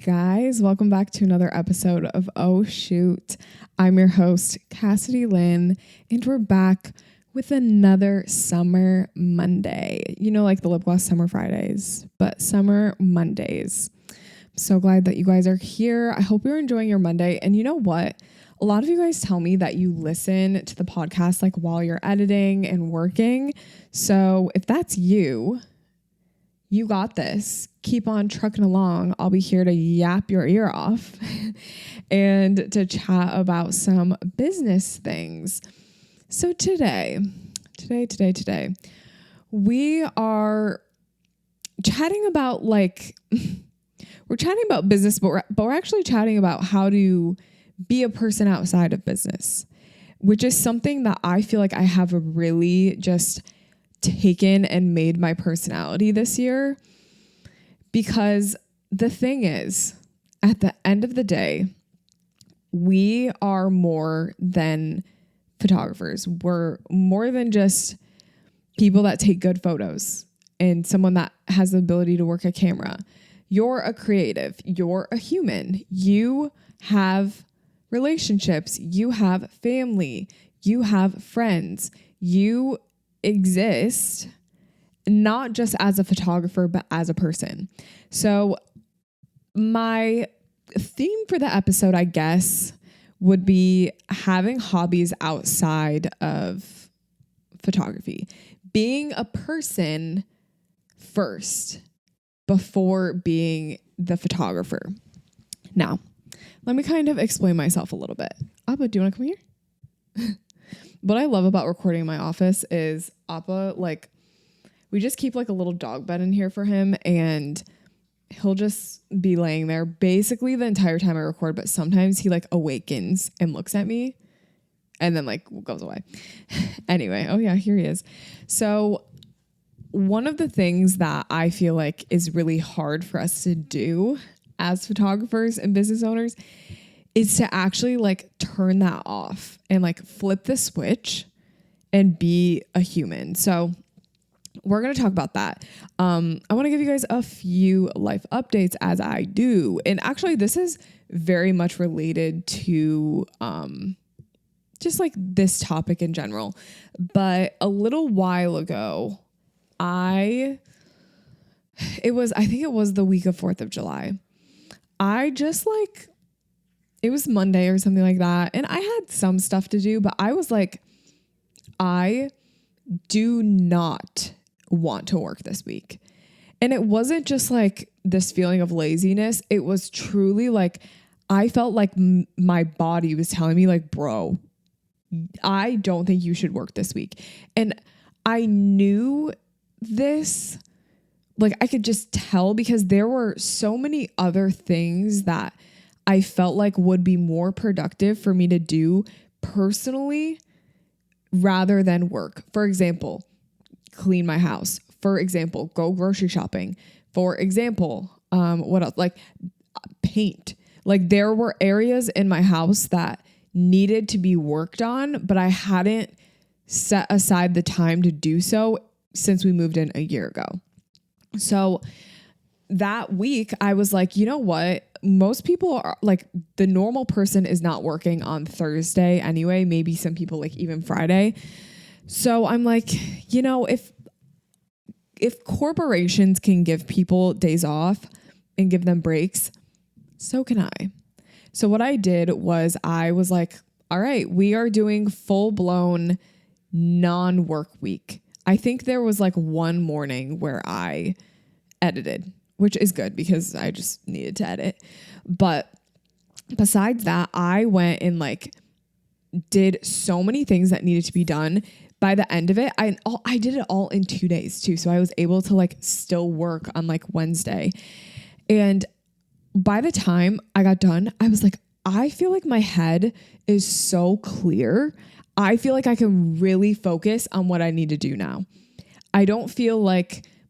guys, welcome back to another episode of Oh Shoot. I'm your host, Cassidy Lynne, and we're back with another Summer Monday. You know, like the lip gloss Summer Fridays, but Summer Mondays. I'm so glad that you guys are here. I hope you're enjoying your Monday. And you know what? A lot of you guys tell me that you listen to the podcast like while you're editing and working. So if that's you, you got this. Keep on trucking along. I'll be here to yap your ear off and to chat about some business things. So today, we are chatting about we're chatting about business, but we're actually chatting about how to be a person outside of business, which is something that I feel like I have really just taken and made my personality this year. Because the thing is, at the end of the day, we are more than photographers. We're more than just people that take good photos and someone that has the ability to work a camera. You're a creative. You're a human. You have relationships. You have family. You have friends. You exist not just as a photographer, but as a person. So my theme for the episode, I guess, would be having hobbies outside of photography, being a person first before being the photographer. Now, let me kind of explain myself a little bit. Appa, do you want to come here? What I love about recording in my office is Appa, we just keep a little dog bed in here for him, and he'll just be laying there basically the entire time I record, but sometimes he awakens and looks at me and then goes away. Anyway, oh yeah, here he is. So one of the things that I feel like is really hard for us to do as photographers and business owners is to actually turn that off and flip the switch and be a human. So we're going to talk about that. I want to give you guys a few life updates as I do. And actually this is very much related to just this topic in general. But a little while ago, I think it was the week of 4th of July. I just it was Monday or something like that. And I had some stuff to do, but I was I do not want to work this week. And it wasn't just this feeling of laziness. It was truly I felt my body was telling me bro, I don't think you should work this week. And I knew this, I could just tell because there were so many other things that I felt would be more productive for me to do personally rather than work. For example, clean my house. For example, go grocery shopping. For example, what else? Paint. There were areas in my house that needed to be worked on, but I hadn't set aside the time to do so since we moved in a year ago. So that week I was you know what? Most people are the normal person is not working on Thursday anyway, maybe some people even Friday. So I'm you know, if corporations can give people days off and give them breaks, so can I. So what I did was I was all right, we are doing full blown non-work week. I think there was one morning where I edited, which is good because I just needed to edit. But besides that, I went and did so many things that needed to be done. By the end of it, I did it all in 2 days too. So I was able to still work on Wednesday. And by the time I got done, I was I feel my head is so clear. I feel I can really focus on what I need to do now. I don't feel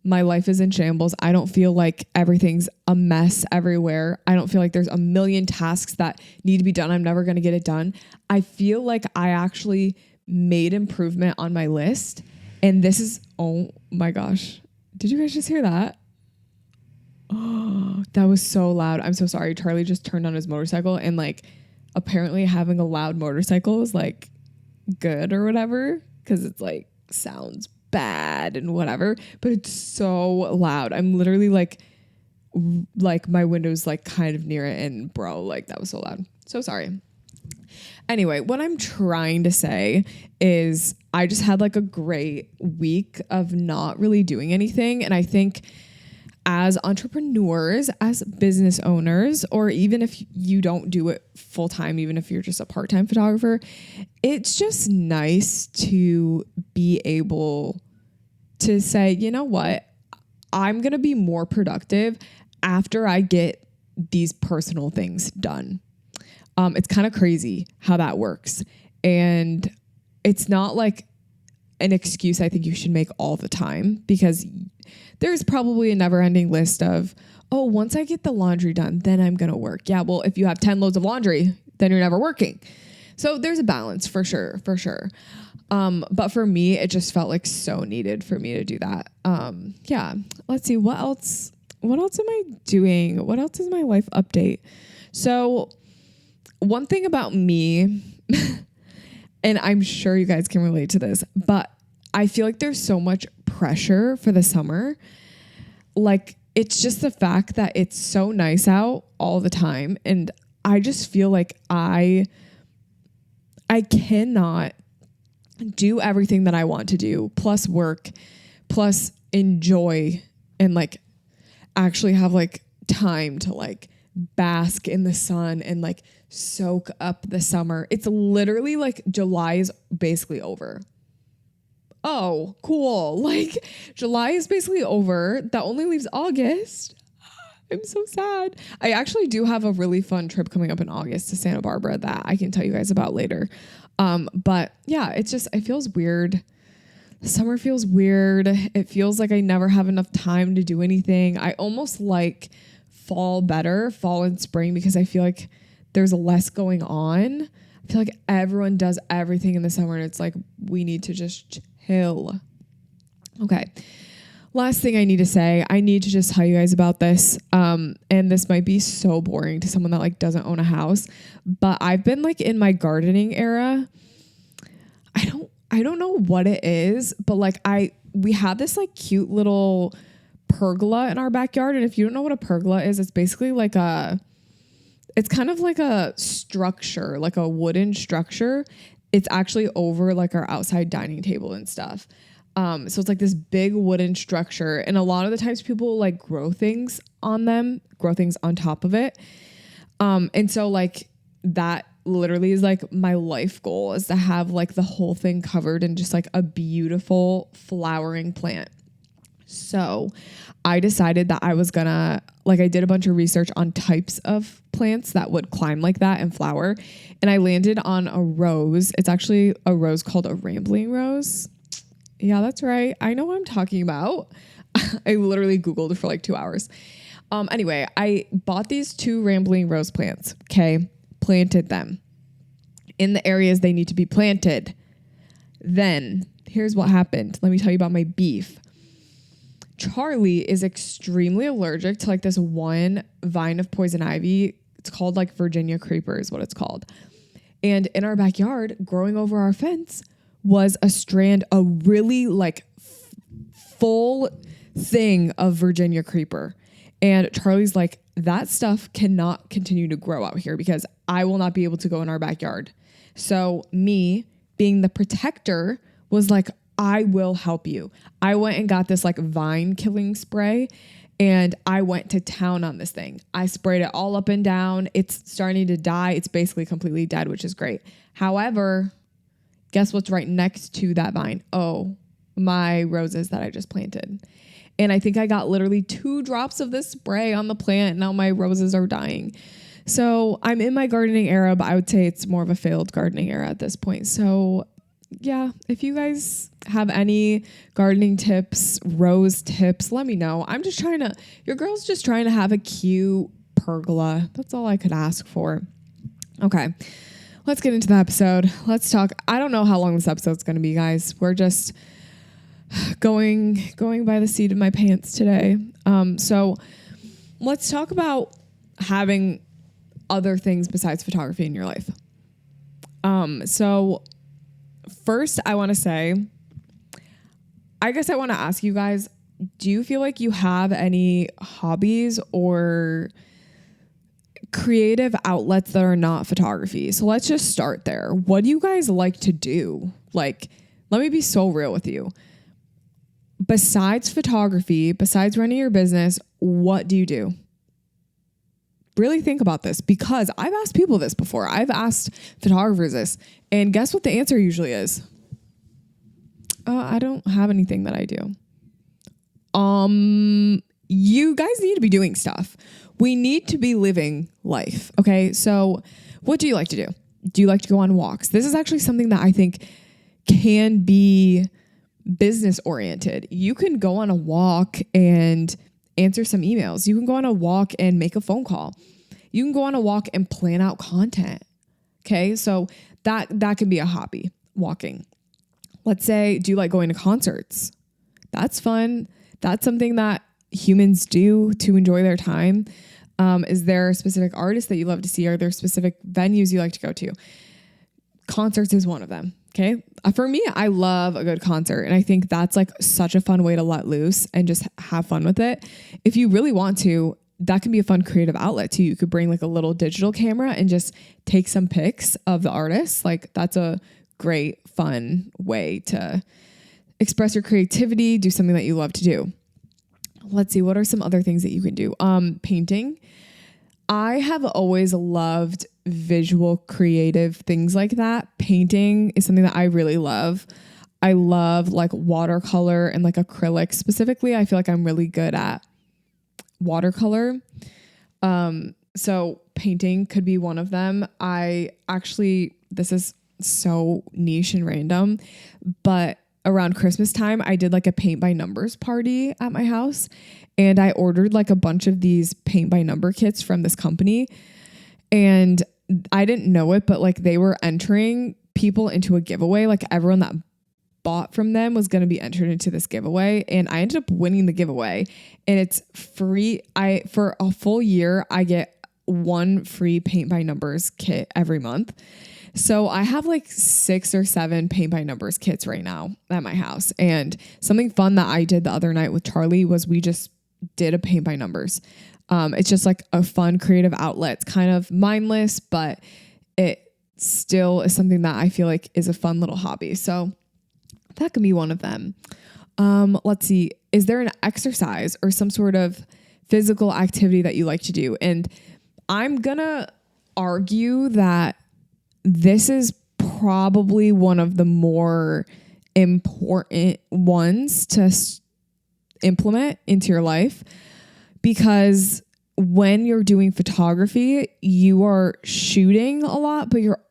my life is in shambles. I don't feel everything's a mess everywhere. I don't feel there's a million tasks that need to be done. I'm never going to get it done. I feel I actually made improvement on my list. And this is, oh my gosh. Did you guys just hear that? Oh, That was so loud. I'm so sorry. Charlie just turned on his motorcycle, and like apparently having a loud motorcycle is like good or whatever, because it's like sounds bad and whatever, but it's so loud. I'm literally like my window's like kind of near it, and bro, like that was so loud. So sorry. Anyway, what I'm trying to say is I just had like a great week of not really doing anything. And I think as entrepreneurs, as business owners, or even if you don't do it full time, even if you're just a part-time photographer, it's just nice to be able to say, you know what, I'm going to be more productive after I get these personal things done. It's kind of crazy how that works. And it's not like an excuse I think you should make all the time, because there's probably a never ending list of, oh, once I get the laundry done, then I'm going to work. Yeah. Well, if you have 10 loads of laundry, then you're never working. So there's a balance for sure. But for me, it just felt like so needed for me to do that. Yeah. Let's see. What else am I doing? What else is my life update? So one thing about me, and I'm sure you guys can relate to this, but I feel like there's so much pressure for the summer. Like, it's just the fact that it's so nice out all the time. And I just feel like I cannot do everything that I want to do, plus work, plus enjoy, and like actually have like time to like bask in the sun and like soak up the summer. It's literally like July is basically over. Oh, cool. Like July is basically over. That only leaves August. I'm so sad. I actually do have a really fun trip coming up in August to Santa Barbara that I can tell you guys about later. But yeah, it's just, it feels weird. The summer feels weird. It feels like I never have enough time to do anything. I almost like fall and spring, because I feel like there's less going on. I feel like everyone does everything in the summer, and it's like, we need to just chill. Okay. Last thing I need to say, I need to just tell you guys about this. And this might be so boring to someone that like doesn't own a house, but I've been like in my gardening era. I don't know what it is, but like we have this like cute little pergola in our backyard. And if you don't know what a pergola is, it's basically like it's kind of like a structure, like a wooden structure. It's actually over like our outside dining table and stuff. So it's like this big wooden structure. And a lot of the times people like grow things on top of it. And so like that literally is like my life goal, is to have like the whole thing covered in just like a beautiful flowering plant. So I decided that I was gonna, like, I did a bunch of research on types of plants that would climb like that and flower. And I landed on a rose. It's actually a rose called a rambling rose. Yeah, that's right. I know what I'm talking about. I literally Googled for like 2 hours. Anyway, I bought these 2 rambling rose plants. Okay. Planted them in the areas they need to be planted. Then here's what happened. Let me tell you about my beef. Charlie is extremely allergic to like this one vine of poison ivy. It's called like Virginia creeper is what it's called. And in our backyard, growing over our fence, was a strand, a really like full thing of Virginia creeper. And Charlie's like, that stuff cannot continue to grow out here because I will not be able to go in our backyard. So me being the protector was like, I will help you. I went and got this like vine killing spray, and I went to town on this thing. I sprayed it all up and down. It's starting to die. It's basically completely dead, which is great. However, guess what's right next to that vine? Oh, my roses that I just planted. And I think I got literally 2 drops of this spray on the plant. Now my roses are dying. So I'm in my gardening era, but I would say it's more of a failed gardening era at this point. So yeah, if you guys have any gardening tips, rose tips, let me know. Your girl's just trying to have a cute pergola. That's all I could ask for. Okay, let's get into the episode. Let's talk. I don't know how long this episode's going to be, guys. We're just going by the seat of my pants today. So let's talk about having other things besides photography in your life. So first I want to say, I guess I want to ask you guys, do you feel like you have any hobbies or creative outlets that are not photography? So let's just start there. What do you guys like to do? Like, let me be so real with you. Besides photography, besides running your business, what do you do? Really think about this, because I've asked people this before. I've asked photographers this, and guess what the answer usually is? I don't have anything that I do. You guys need to be doing stuff. We need to be living life. Okay. So what do you like to do? Do you like to go on walks? This is actually something that I think can be business oriented. You can go on a walk and answer some emails. You can go on a walk and make a phone call. You can go on a walk and plan out content. Okay. So that can be a hobby, walking. Let's say, do you like going to concerts? That's fun. That's something that humans do to enjoy their time. Is there a specific artist that you love to see? Are there specific venues you like to go to? Concerts is one of them. Okay. For me, I love a good concert. And I think that's like such a fun way to let loose and just have fun with it. If you really want to, that can be a fun creative outlet too. You could bring like a little digital camera and just take some pics of the artist. Like that's a great, fun way to express your creativity, do something that you love to do. Let's see, what are some other things that you can do? Painting. I have always loved visual creative things like that. Painting is something that I really love. I love like watercolor and like acrylic specifically. I feel like I'm really good at watercolor. So painting could be one of them. This is so niche and random, but around Christmas time, I did like a paint by numbers party at my house, and I ordered like a bunch of these paint by number kits from this company, and I didn't know it, but like they were entering people into a giveaway. Like everyone that bought from them was going to be entered into this giveaway, and I ended up winning the giveaway, and it's free. For a full year, I get one free paint by numbers kit every month. So I have like 6 or 7 paint by numbers kits right now at my house. And something fun that I did the other night with Charlie was we just did a paint by numbers. It's just like a fun creative outlet. It's kind of mindless, but it still is something that I feel like is a fun little hobby. So that can be one of them. Let's see. Is there an exercise or some sort of physical activity that you like to do? And I'm gonna argue that this is probably one of the more important ones to implement into your life, because when you're doing photography, you are shooting a lot, but you're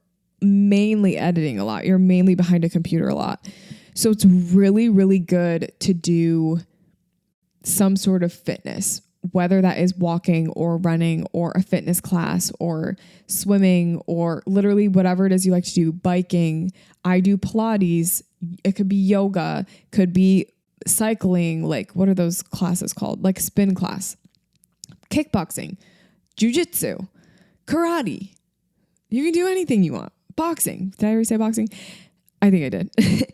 mainly editing a lot. You're mainly behind a computer a lot. So it's really, really good to do some sort of fitness, whether that is walking or running or a fitness class or swimming or literally whatever it is you like to do, biking. I do Pilates. It could be yoga, could be cycling. Like, what are those classes called? Like spin class, kickboxing, jujitsu, karate. You can do anything you want. Boxing. Did I already say boxing? I think I did.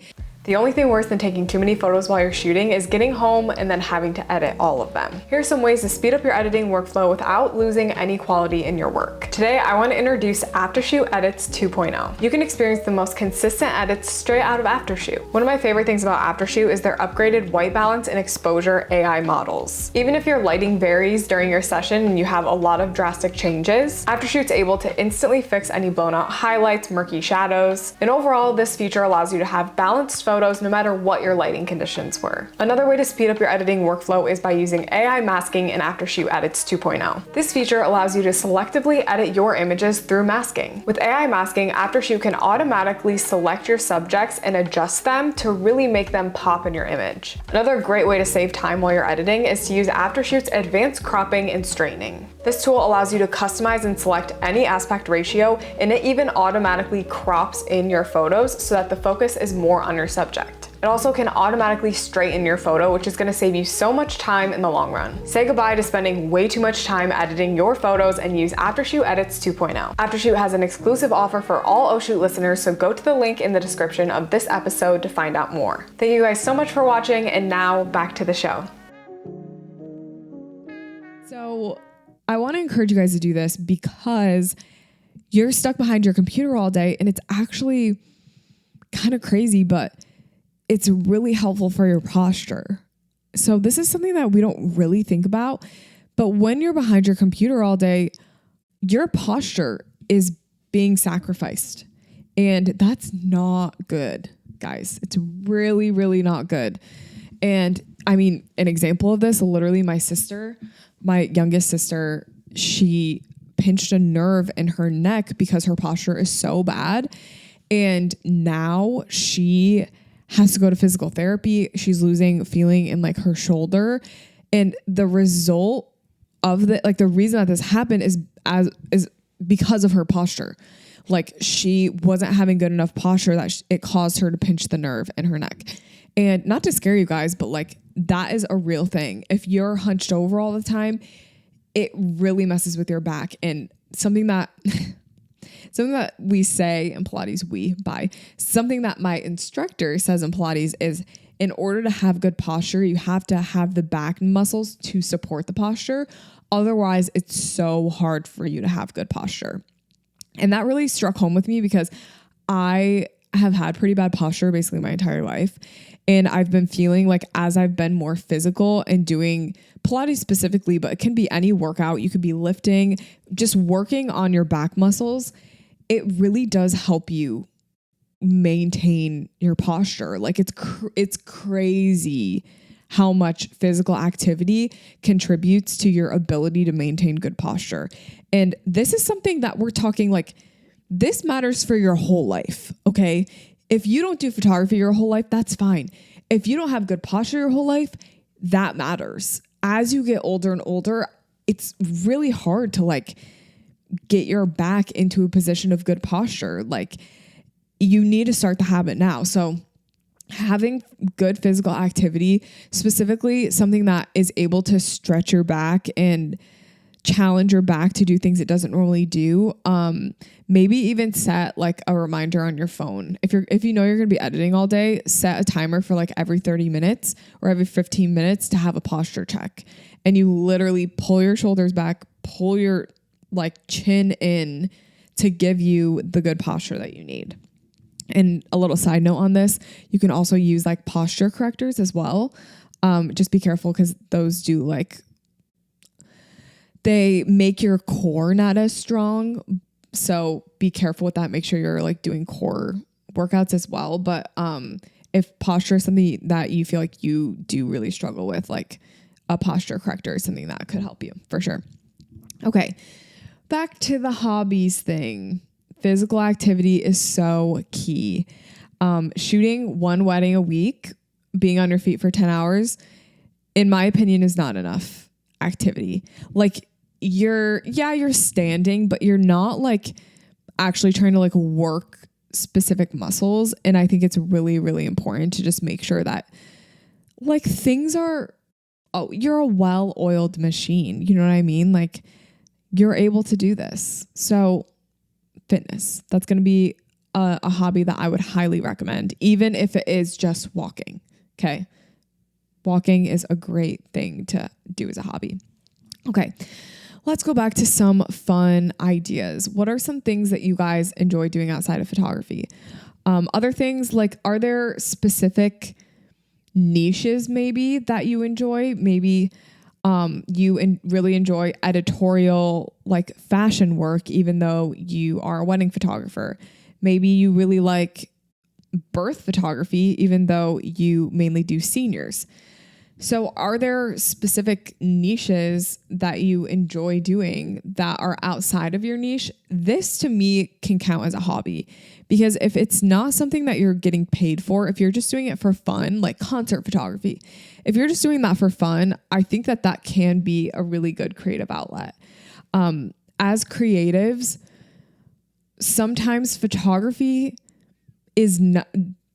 The only thing worse than taking too many photos while you're shooting is getting home and then having to edit all of them. Here's some ways to speed up your editing workflow without losing any quality in your work. Today, I want to introduce Aftershoot Edits 2.0. You can experience the most consistent edits straight out of Aftershoot. One of my favorite things about Aftershoot is their upgraded white balance and exposure AI models. Even if your lighting varies during your session and you have a lot of drastic changes, Aftershoot's able to instantly fix any blown out highlights, murky shadows, and overall, this feature allows you to have balanced photos no matter what your lighting conditions were. Another way to speed up your editing workflow is by using AI masking in Aftershoot Edits 2.0. This feature allows you to selectively edit your images through masking. With AI masking, Aftershoot can automatically select your subjects and adjust them to really make them pop in your image. Another great way to save time while you're editing is to use Aftershoot's advanced cropping and straightening. This tool allows you to customize and select any aspect ratio, and it even automatically crops in your photos so that the focus is more on your subject. It also can automatically straighten your photo, which is gonna save you so much time in the long run. Say goodbye to spending way too much time editing your photos and use Aftershoot Edits 2.0. Aftershoot has an exclusive offer for all Oh Shoot listeners, so go to the link in the description of this episode to find out more. Thank you guys so much for watching, and now back to the show. So I want to encourage you guys to do this because you're stuck behind your computer all day, and it's actually kind of crazy, but it's really helpful for your posture. So this is something that we don't really think about, but when you're behind your computer all day, your posture is being sacrificed, and that's not good, guys. It's really, really not good. And I mean, an example of this, literally my youngest sister, she pinched a nerve in her neck because her posture is so bad. And now she has to go to physical therapy. She's losing feeling in like her shoulder. And the result of the reason that this happened is because of her posture. Like she wasn't having good enough posture that it caused her to pinch the nerve in her neck. And not to scare you guys, but like that is a real thing. If you're hunched over all the time, it really messes with your back. And something that we say in Pilates, something that my instructor says in Pilates is, in order to have good posture, you have to have the back muscles to support the posture. Otherwise, it's so hard for you to have good posture. And that really struck home with me because I have had pretty bad posture basically my entire life. And I've been feeling like as I've been more physical and doing Pilates specifically, but it can be any workout. You could be lifting, just working on your back muscles. It really does help you maintain your posture. Like it's crazy how much physical activity contributes to your ability to maintain good posture. And this is something that we're talking like, this matters for your whole life. Okay. If you don't do photography your whole life, that's fine. If you don't have good posture your whole life, that matters. As you get older and older, it's really hard to like get your back into a position of good posture. Like you need to start the habit now. So having good physical activity, specifically something that is able to stretch your back and challenge your back to do things it doesn't normally do. Maybe even set like a reminder on your phone. If you know you're going to be editing all day, set a timer for like every 30 minutes or every 15 minutes to have a posture check. And you literally pull your shoulders back, pull your like chin in to give you the good posture that you need. And a little side note on this, you can also use like posture correctors as well. Just be careful because those do like, they make your core not as strong. So be careful with that. Make sure you're like doing core workouts as well. But if posture is something that you feel like you do really struggle with, like a posture corrector is something that could help you for sure. Okay. Back to the hobbies thing. Physical activity is so key. Shooting one wedding a week, being on your feet for 10 hours, in my opinion, is not enough activity. Like you're standing, but you're not like actually trying to like work specific muscles. And I think it's really, really important to just make sure that like you're a well-oiled machine. You know what I mean? Like you're able to do this. So fitness, that's going to be a hobby that I would highly recommend, even if it is just walking. Okay. Walking is a great thing to do as a hobby. Okay. Let's go back to some fun ideas. What are some things that you guys enjoy doing outside of photography? Other things like, are there specific niches maybe that you enjoy? Maybe really enjoy editorial, like fashion work, even though you are a wedding photographer. Maybe you really like birth photography, even though you mainly do seniors. So are there specific niches that you enjoy doing that are outside of your niche? This to me can count as a hobby, because if it's not something that you're getting paid for, if you're just doing it for fun, like concert photography, if you're just doing that for fun, I think that can be a really good creative outlet. As creatives, sometimes photography is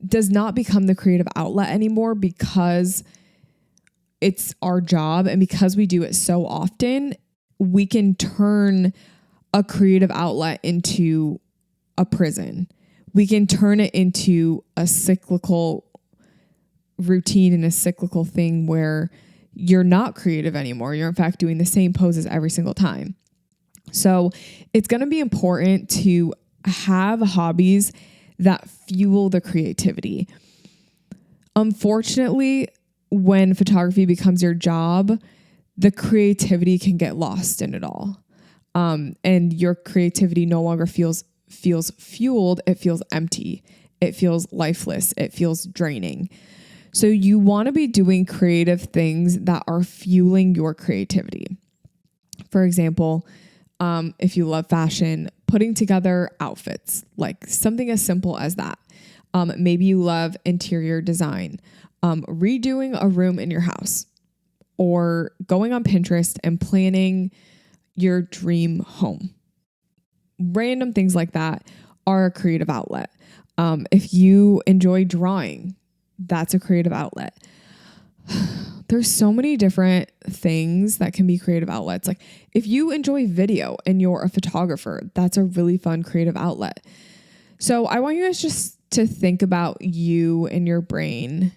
does not become the creative outlet anymore because it's our job. And because we do it so often, we can turn a creative outlet into a prison. We can turn it into a cyclical routine and a cyclical thing where you're not creative anymore. You're in fact doing the same poses every single time. So it's going to be important to have hobbies that fuel the creativity. Unfortunately, when photography becomes your job, the creativity can get lost in it all. And your creativity no longer feels fueled. It feels empty. It feels lifeless. It feels draining. So you want to be doing creative things that are fueling your creativity. For example, if you love fashion, putting together outfits, like something as simple as that. Maybe you love interior design, redoing a room in your house, or going on Pinterest and planning your dream home. Random things like that are a creative outlet. If you enjoy drawing, that's a creative outlet. There's so many different things that can be creative outlets. Like if you enjoy video and you're a photographer, that's a really fun creative outlet. So I want you guys just to think about you and your brain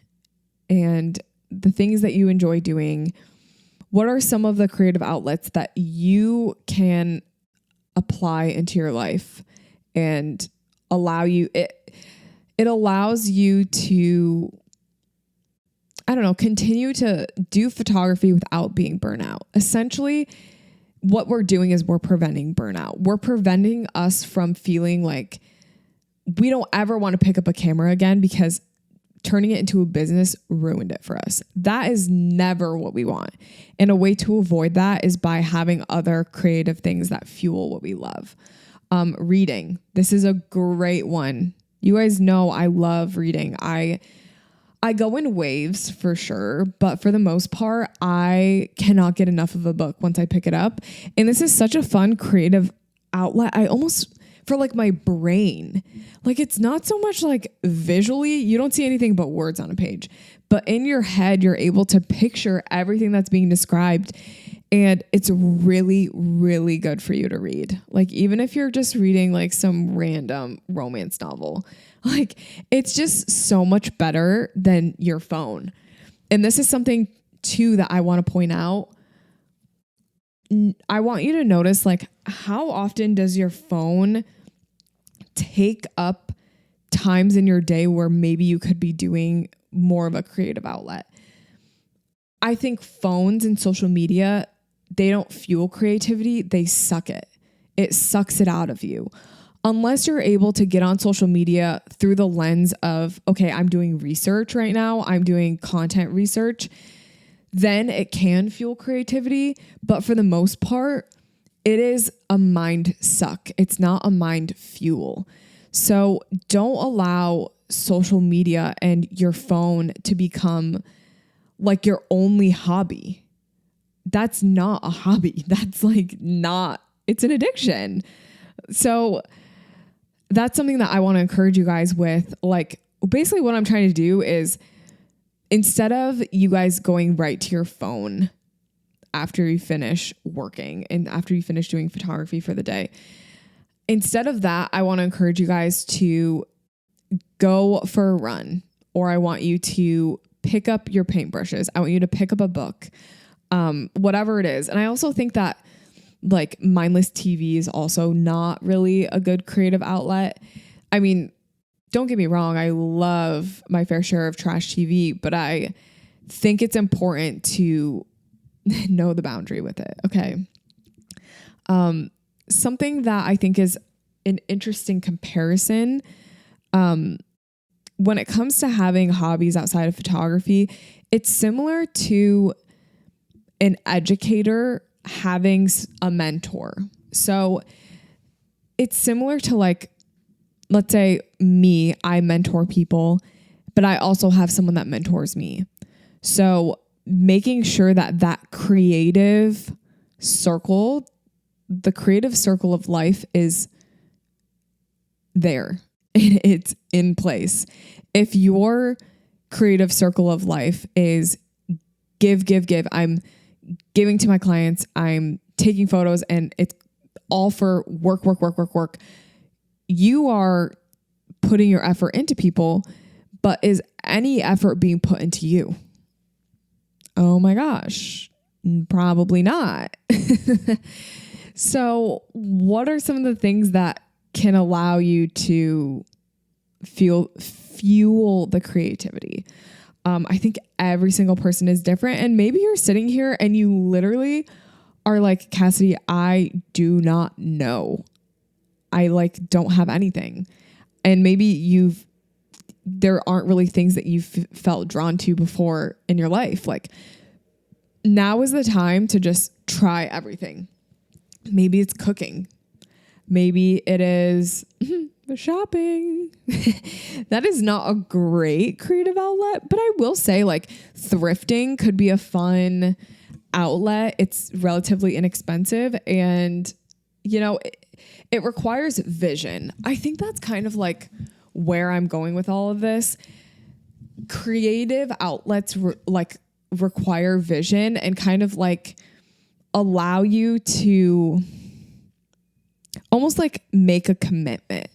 and the things that you enjoy doing. What are some of the creative outlets that you can apply into your life and allow you, it allows you to, I don't know, continue to do photography without being burnout. Essentially, what we're doing is we're preventing burnout. We're preventing us from feeling like we don't ever want to pick up a camera again because turning it into a business ruined it for us. That is never what we want. And a way to avoid that is by having other creative things that fuel what we love. Reading. This is a great one. You guys know I love reading. I go in waves for sure, but for the most part, I cannot get enough of a book once I pick it up. And this is such a fun creative outlet. I almost, for like my brain, like it's not so much like visually, you don't see anything but words on a page, but in your head, you're able to picture everything that's being described. And it's really, really good for you to read. Like, even if you're just reading like some random romance novel, like it's just so much better than your phone. And this is something too that I want to point out. I want you to notice, like, how often does your phone take up times in your day where maybe you could be doing more of a creative outlet? I think phones and social media, they don't fuel creativity. They suck it. It sucks it out of you. Unless you're able to get on social media through the lens of, okay, I'm doing research right now, I'm doing content research, then it can fuel creativity. But for the most part, it is a mind suck. It's not a mind fuel. So don't allow social media and your phone to become like your only hobby. That's not a hobby. That's like not, it's an addiction. So that's something that I want to encourage you guys with. Like, basically what I'm trying to do is, instead of you guys going right to your phone after you finish working and after you finish doing photography for the day, instead of that, I want to encourage you guys to go for a run, or I want you to pick up your paintbrushes. I want you to pick up a book, whatever it is. And I also think that like mindless TV is also not really a good creative outlet. I mean, don't get me wrong. I love my fair share of trash TV, but I think it's important to know the boundary with it. Okay. Something that I think is an interesting comparison, when it comes to having hobbies outside of photography, it's similar to an educator having a mentor. So it's similar to, like, let's say me, I mentor people, but I also have someone that mentors me. So making sure that that creative circle, the creative circle of life is there. and it's in place. If your creative circle of life is give, I'm giving to my clients, I'm taking photos, and it's all for work. You are putting your effort into people, but is any effort being put into you? Oh my gosh, probably not. So what are some of the things that can allow you to fuel the creativity? I think every single person is different, and maybe you're sitting here and you literally are like, Cassidy, I do not know. I don't have anything. And maybe there aren't really things that you've felt drawn to before in your life. Like, now is the time to just try everything. Maybe it's cooking. Maybe it is shopping. That is not a great creative outlet, but I will say thrifting could be a fun outlet. It's relatively inexpensive, and it requires vision. I think that's kind of where I'm going with all of this. Creative outlets require vision and kind of allow you to almost make a commitment.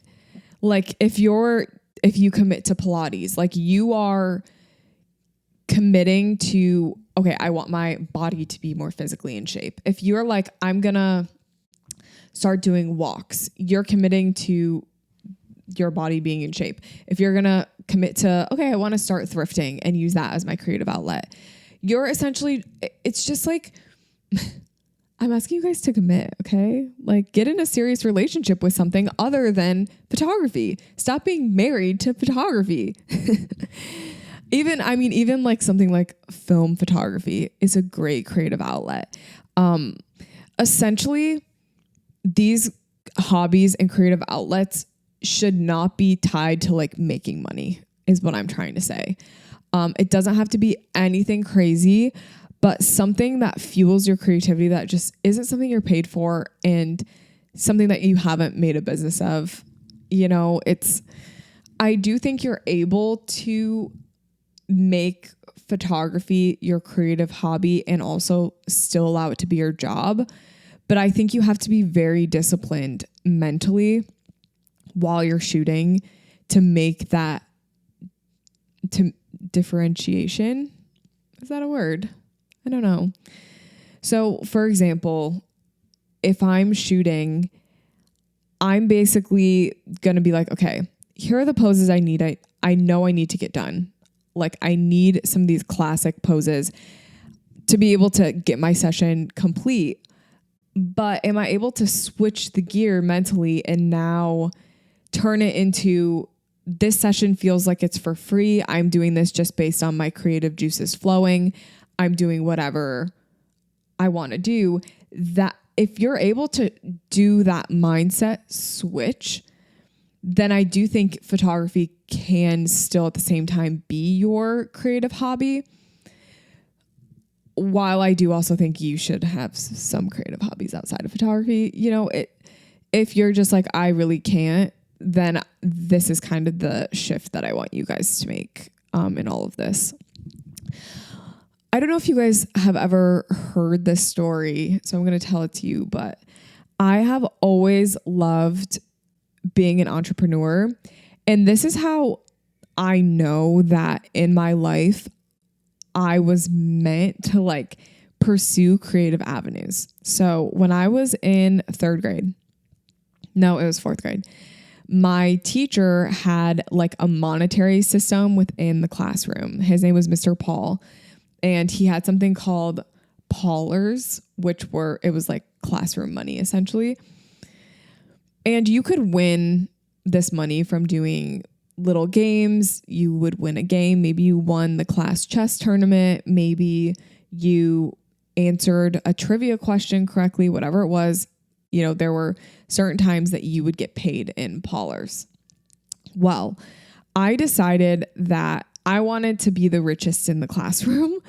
If you commit to Pilates, you are committing to, okay, I want my body to be more physically in shape. If you're I'm gonna start doing walks, you're committing to your body being in shape. If you're gonna commit to, okay, I want to start thrifting and use that as my creative outlet, you're essentially, it's just I'm asking you guys to commit, okay? Get in a serious relationship with something other than photography. Stop being married to photography. Even something like film photography is a great creative outlet. Essentially, these hobbies and creative outlets should not be tied to making money, is what I'm trying to say. It doesn't have to be anything crazy, but something that fuels your creativity that just isn't something you're paid for and something that you haven't made a business of. I do think you're able to make photography your creative hobby and also still allow it to be your job. But I think you have to be very disciplined mentally while you're shooting to make that differentiation. Is that a word? I don't know. So for example, if I'm shooting, I'm basically going to be okay, here are the poses I need. I know I need to get done. I need some of these classic poses to be able to get my session complete. But am I able to switch the gear mentally and now turn it into, this session feels like it's for free. I'm doing this just based on my creative juices flowing. I'm doing whatever I want to do. That if you're able to do that mindset switch, then I do think photography can still at the same time be your creative hobby. While I do also think you should have some creative hobbies outside of photography. If you're just I really can't, then this is kind of the shift that I want you guys to make in all of this. I don't know if you guys have ever heard this story, so I'm going to tell it to you, but I have always loved being an entrepreneur. And this is how I know that in my life, I was meant to pursue creative avenues. So when I was in fourth grade, my teacher had a monetary system within the classroom. His name was Mr. Paul. And he had something called Paulers, it was classroom money essentially. And you could win this money from doing little games. You would win a game. Maybe you won the class chess tournament. Maybe you answered a trivia question correctly, whatever it was. There were certain times that you would get paid in Paulers. Well, I decided that I wanted to be the richest in the classroom.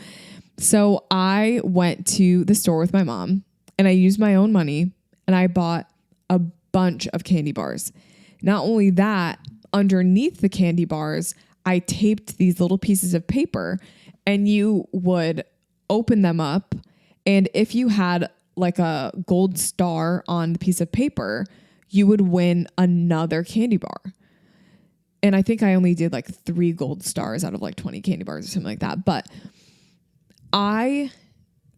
So I went to the store with my mom and I used my own money and I bought a bunch of candy bars. Not only that, underneath the candy bars, I taped these little pieces of paper, and you would open them up. And if you had like a gold star on the piece of paper, you would win another candy bar. And I think I only did like 3 gold stars out of like 20 candy bars or something like that. But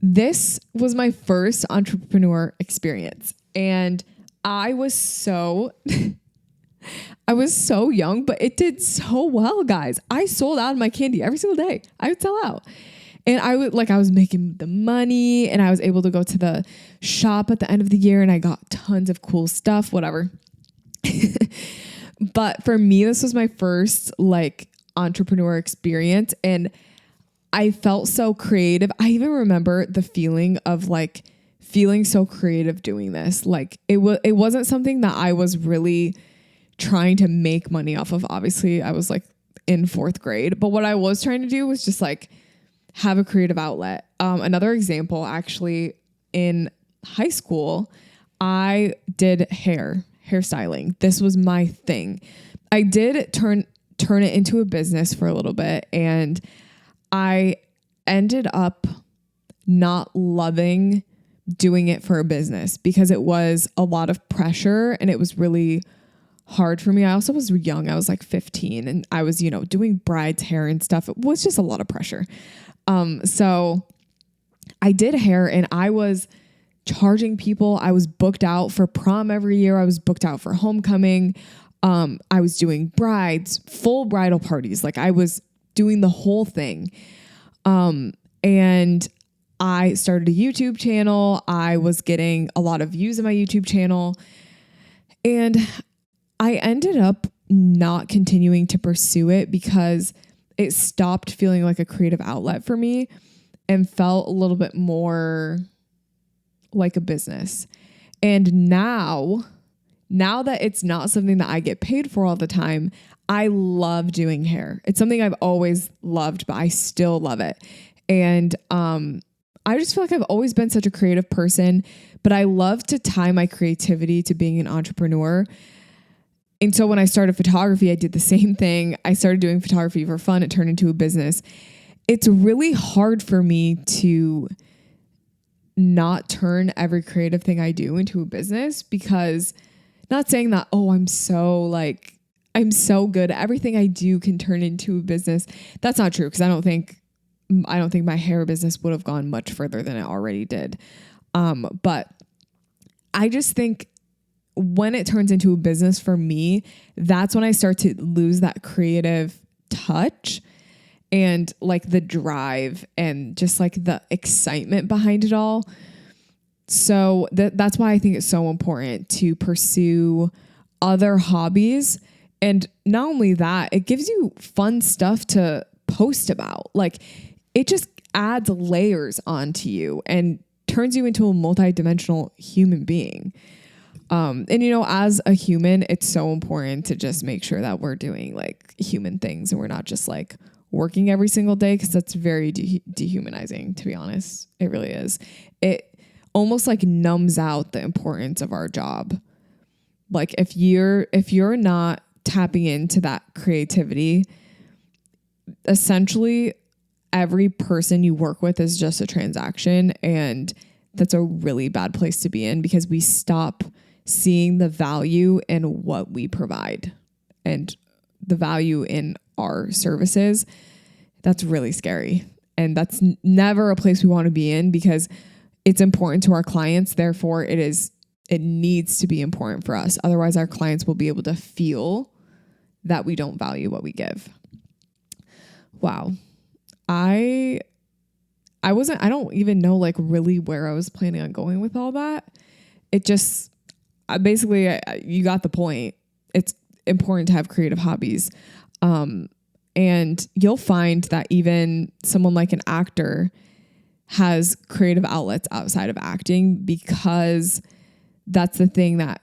this was my first entrepreneur experience. And I was so young, but it did so well, guys. I sold out of my candy every single day. I would sell out. And I was making the money, and I was able to go to the shop at the end of the year, and I got tons of cool stuff, whatever. But for me, this was my first like entrepreneur experience, and I felt so creative. I even remember the feeling of like feeling so creative doing this. Like it wasn't something that I was really trying to make money off of. Obviously, I was like in 4th grade, but what I was trying to do was just like have a creative outlet. Another example, actually, in high school, I did hairstyling. This was my thing. I did turn it into a business for a little bit, and I ended up not loving doing it for a business because it was a lot of pressure and it was really hard for me. I also was young. I was like 15, and I was, doing bride's hair and stuff. It was just a lot of pressure. So I did hair, and I was charging people. I was booked out for prom every year. I was booked out for homecoming. I was doing brides, full bridal parties. Like I was doing the whole thing. And I started a YouTube channel. I was getting a lot of views on my YouTube channel, and I ended up not continuing to pursue it because it stopped feeling like a creative outlet for me and felt a little bit more like a business. And now that it's not something that I get paid for all the time, I love doing hair. It's something I've always loved, but I still love it. And I just feel like I've always been such a creative person, but I love to tie my creativity to being an entrepreneur. And so when I started photography, I did the same thing. I started doing photography for fun. It turned into a business. It's really hard for me to not turn every creative thing I do into a business, because not saying that, I'm so good. Everything I do can turn into a business. That's not true, because I don't think my hair business would have gone much further than it already did. But I just think when it turns into a business for me, that's when I start to lose that creative touch and like the drive and just like the excitement behind it all. So that's why I think it's so important to pursue other hobbies. And not only that, it gives you fun stuff to post about. Like it just adds layers onto you and turns you into a multidimensional human being. And as a human, it's so important to just make sure that we're doing like human things and we're not just like working every single day, because that's very dehumanizing, to be honest. It really is. It almost like numbs out the importance of our job. Like if you're not tapping into that creativity, essentially every person you work with is just a transaction, and that's a really bad place to be in, because we stop seeing the value in what we provide and the value in our services. That's really scary. And that's never a place we want to be in, because it's important to our clients. Therefore, it needs to be important for us. Otherwise, our clients will be able to feel that we don't value what we give. Wow. I don't even know like really where I was planning on going with all that. It just, you got the point. It's important to have creative hobbies. And you'll find that even someone like an actor has creative outlets outside of acting, because that's the thing that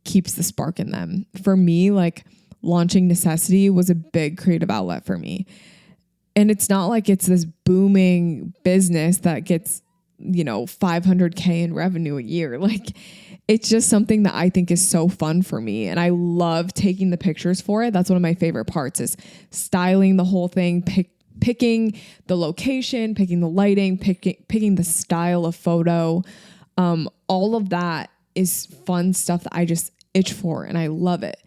keeps the spark in them. For me, like launching Necessity was a big creative outlet for me. And it's not like it's this booming business that gets 500K in revenue a year. Like, it's just something that I think is so fun for me. And I love taking the pictures for it. That's one of my favorite parts, is styling the whole thing, picking the location, picking the lighting, picking the style of photo. All of that is fun stuff that I just itch for, and I love it.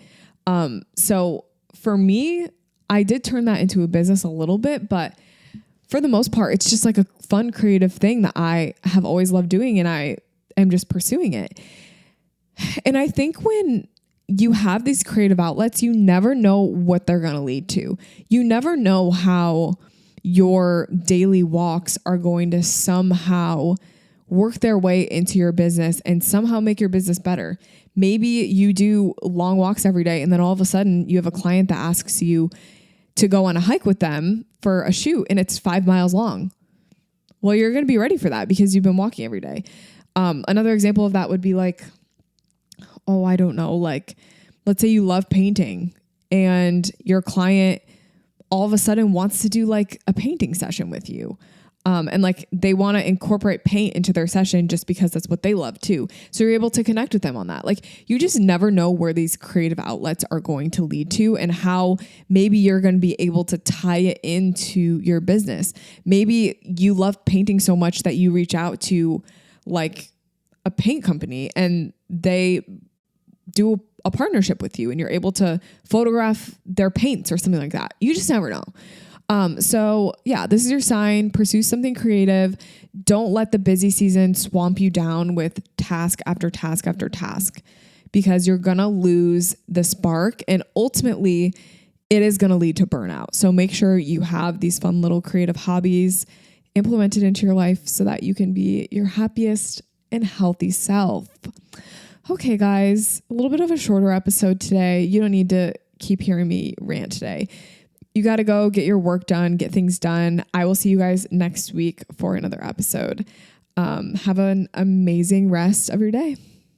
So for me, I did turn that into a business a little bit, but for the most part, it's just like a fun, creative thing that I have always loved doing, and I am just pursuing it. And I think when you have these creative outlets, you never know what they're going to lead to. You never know how your daily walks are going to somehow work their way into your business and somehow make your business better. Maybe you do long walks every day, and then all of a sudden you have a client that asks you to go on a hike with them for a shoot, and it's 5 miles long. Well, you're going to be ready for that because you've been walking every day. Another example of that would be like, I don't know, like, let's say you love painting and your client all of a sudden wants to do like a painting session with you. And like they want to incorporate paint into their session just because that's what they love too. So you're able to connect with them on that. Like, you just never know where these creative outlets are going to lead to and how maybe you're going to be able to tie it into your business. Maybe you love painting so much that you reach out to like a paint company and they do a partnership with you and you're able to photograph their paints or something like that. You just never know. So yeah, this is your sign. Pursue something creative. Don't let the busy season swamp you down with task after task after task, because you're going to lose the spark and ultimately it is going to lead to burnout. So make sure you have these fun little creative hobbies implemented into your life so that you can be your happiest and healthy self. Okay, guys, a little bit of a shorter episode today. You don't need to keep hearing me rant today. You got to go get your work done, get things done. I will see you guys next week for another episode. Have an amazing rest of your day.